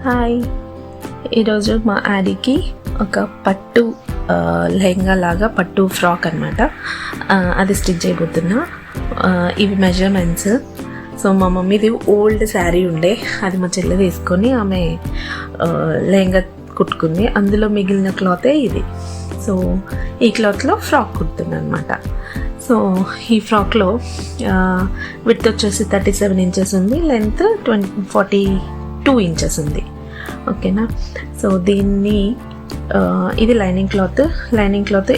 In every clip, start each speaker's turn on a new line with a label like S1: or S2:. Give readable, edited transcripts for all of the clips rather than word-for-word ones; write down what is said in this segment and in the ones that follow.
S1: Hi, ఈరోజు మా ఆడికి ఒక పట్టు లెహంగా లాగా పట్టు ఫ్రాక్ అనమాట. అది స్టిచ్ చేయబోతున్నా. ఇవి మెజర్మెంట్స్. సో మా మమ్మీది ఓల్డ్ శారీ ఉండే, అది మా చెల్లె తీసుకొని ఆమె లెహంగా కుట్టుకుంది. అందులో మిగిలిన క్లాతే ఇది. సో ఈ క్లాత్లో ఫ్రాక్ కుడుతుంది అనమాట. సో ఈ ఫ్రాక్లో విడ్త్ వచ్చేసి 37 ఇంచెస్ ఉంది, లెంత్ 42 ఇంచెస్ ఉంది. ఓకేనా. సో దీన్ని ఇది లైనింగ్ క్లాత్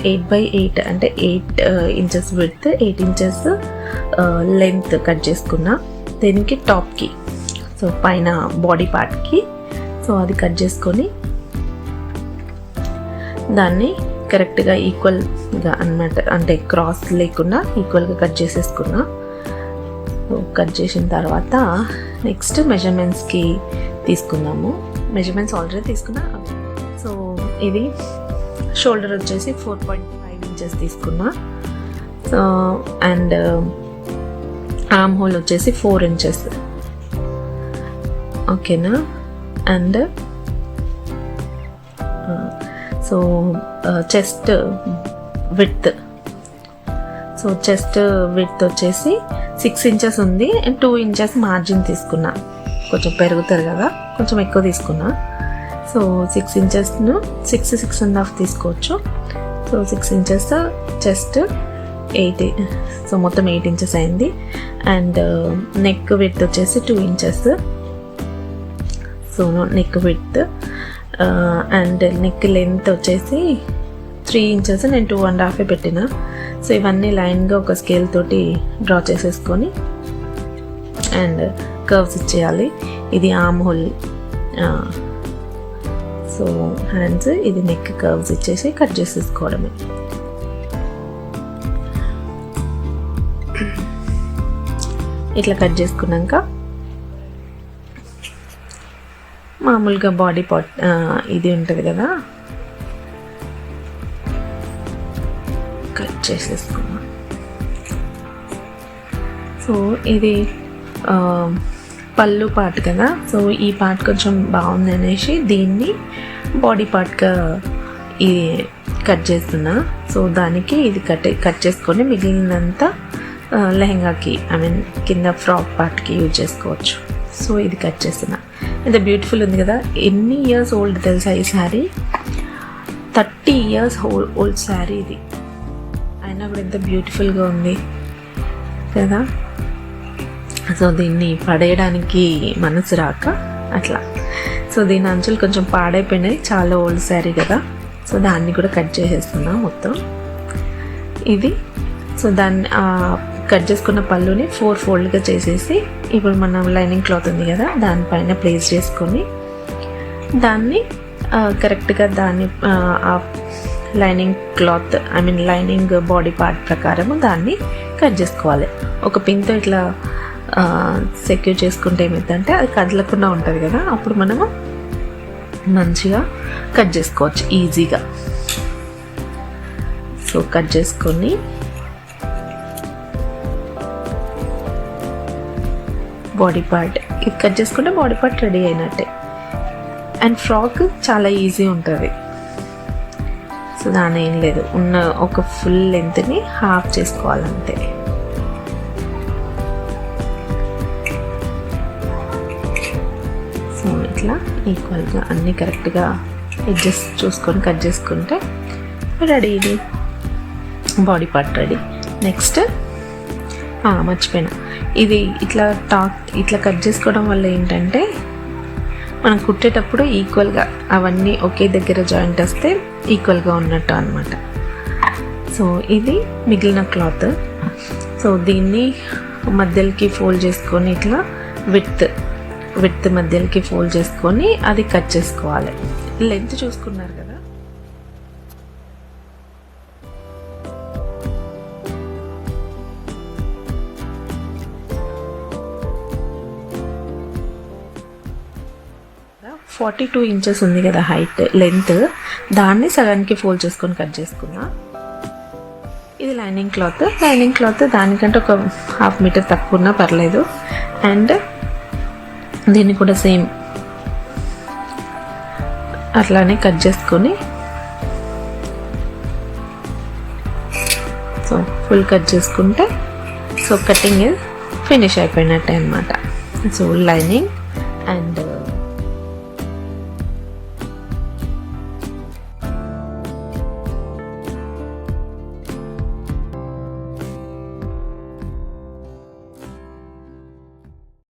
S1: 8x8 అంటే 8 inches width, 8 inches length cut చేసుకున్నా. దీనికి టాప్కి, సో పైన బాడీ పార్ట్కి, సో అది కట్ చేసుకొని దాన్ని కరెక్ట్గా ఈక్వల్గా అన్నమాట, అంటే క్రాస్ లేకుండా ఈక్వల్గా కట్ చేసేసుకున్నా. కట్ చేసిన తర్వాత నెక్స్ట్ మెజర్మెంట్స్కి తీసుకుందాము. మెజర్మెంట్స్ ఆల్రెడీ తీసుకున్నా. సో ఇది షోల్డర్ వచ్చేసి 4.5 ఇంచెస్ తీసుకున్నా. సో అండ్ ఆర్మ్ హోల్ వచ్చేసి 4 ఇంచెస్. ఓకేనా. And so chest width, so chest width వచ్చేసి 6 ఇంచెస్ ఉంది అండ్ 2 ఇంచెస్ మార్జిన్ తీసుకున్నా. కొంచెం పెరుగుతుంది కదా, కొంచెం ఎక్కువ తీసుకున్నా. సో 6 ఇంచెస్ను 6.5 తీసుకోవచ్చు. సో 6 ఇంచెస్ చెస్ట్ 8, సో మొత్తం 8 ఇంచెస్ అయింది. అండ్ నెక్ విడ్త్ వచ్చేసి 2 inches. So neck width and neck length వచ్చేసి 3 ఇంచెస్. నేను 2.5 పెట్టిన. సో ఇవన్నీ లైన్గా ఒక స్కేల్ తోటి డ్రా చేసేసుకొని అండ్ కర్వ్స్ ఇచ్చేయాలి. ఇది ఆర్మ్ హోల్, సో హ్యాండ్స్, ఇది నెక్ కర్వ్స్ ఇచ్చేసి కట్ చేసేసుకోవడమే. ఇట్లా కట్ చేసుకున్నాక మామూలుగా బాడీ పార్ట్ ఇది ఉంటుంది కదా, కట్ చేసేసుకున్నా. సో ఇది పళ్ళు పార్ట్ కదా, సో ఈ పార్ట్ కొంచెం బాగుంది అనేసి దీన్ని బాడీ పార్ట్గా ఇది కట్ చేస్తున్నా. సో దానికి ఇది కట్ చేసుకొని మిగిలినంతా లెహంగాకి, ఐ మీన్ కింద ఫ్రాక్ పార్ట్కి యూజ్ చేసుకోవచ్చు. సో ఇది కట్ చేస్తున్నా. ఎంత బ్యూటిఫుల్ ఉంది కదా. ఎన్ని ఇయర్స్ ఓల్డ్ తెలుసా ఈ శారీ? 30 ఇయర్స్ ఓల్డ్ శారీ ఇది. అయినా కూడా ఎంత బ్యూటిఫుల్గా ఉంది కదా. సో దీన్ని పడేయడానికి మనసు రాక అట్లా. సో దీని అంచులు కొంచెం పాడైపోయినాయి, చాలా ఓల్డ్ శారీ కదా. సో దాన్ని కూడా కట్ చేసేస్తున్నా మొత్తం ఇది. సో దాన్ని కట్ చేసుకున్న పళ్ళుని 4 ఫోల్డ్గా చేసేసి ఇప్పుడు మనం లైనింగ్ క్లాత్ ఉంది కదా దానిపైన ప్లేస్ చేసుకొని దాన్ని కరెక్ట్గా దాన్ని lining cloth, I mean lining body part ప్రకారం దాన్ని కట్ చేసుకోవాలి. ఒక పిన్తో ఇట్లా సెక్యూర్ చేసుకుంటే ఏమైందంటే అది కదలకుండా ఉంటుంది కదా, అప్పుడు మనము మంచిగా కట్ చేసుకోవచ్చు ఈజీగా. సో కట్ చేసుకొని బాడీ పార్ట్ ఇది కట్ చేసుకుంటే బాడీ పార్ట్ రెడీ అయినట్టే. అండ్ ఫ్రాక్ చాలా ఈజీ ఉంటుంది. సో దాని ఏం లేదు, ఉన్న ఒక ఫుల్ లెంత్ని హాఫ్ చేసుకోవాలంతే. సో ఇట్లా ఈక్వల్గా అన్నీ కరెక్ట్గా అడ్జస్ట్ చూసుకొని కట్ చేసుకుంటే రెడీ. ఇది బాడీ పార్ట్ రెడీ. నెక్స్ట్ మర్చిపోయినా, ఇది ఇట్లా కట్ చేసుకోవడం వల్ల ఏంటంటే మనం కుట్టేటప్పుడు ఈక్వల్గా అవన్నీ ఒకే దగ్గర జాయింట్ వస్తే ఈక్వల్గా ఉన్నట్టు అనమాట. సో ఇది మిగిలిన క్లాత్. సో దీన్ని మధ్యలోకి ఫోల్డ్ చేసుకొని ఇట్లా విడ్త్ మధ్యలోకి ఫోల్డ్ చేసుకొని అది కట్ చేసుకోవాలి. లెంత్ చూసుకున్నారు కదా. సో 42 ఇంచెస్ ఉంది కదా హైట్, లెంత్, దాన్ని సగానికి ఫోల్డ్ చేసుకొని కట్ చేసుకున్నా. ఇది లైనింగ్ క్లాత్ దానికంటే ఒక 1/2 మీటర్ తక్కువ ఉన్నా పర్లేదు. అండ్ దీన్ని కూడా సేమ్ అట్లానే కట్ చేసుకొని సో ఫుల్ కట్ చేసుకుంటే సో కటింగ్ ఫినిష్ అయిపోయినట్టే అనమాట. So lining and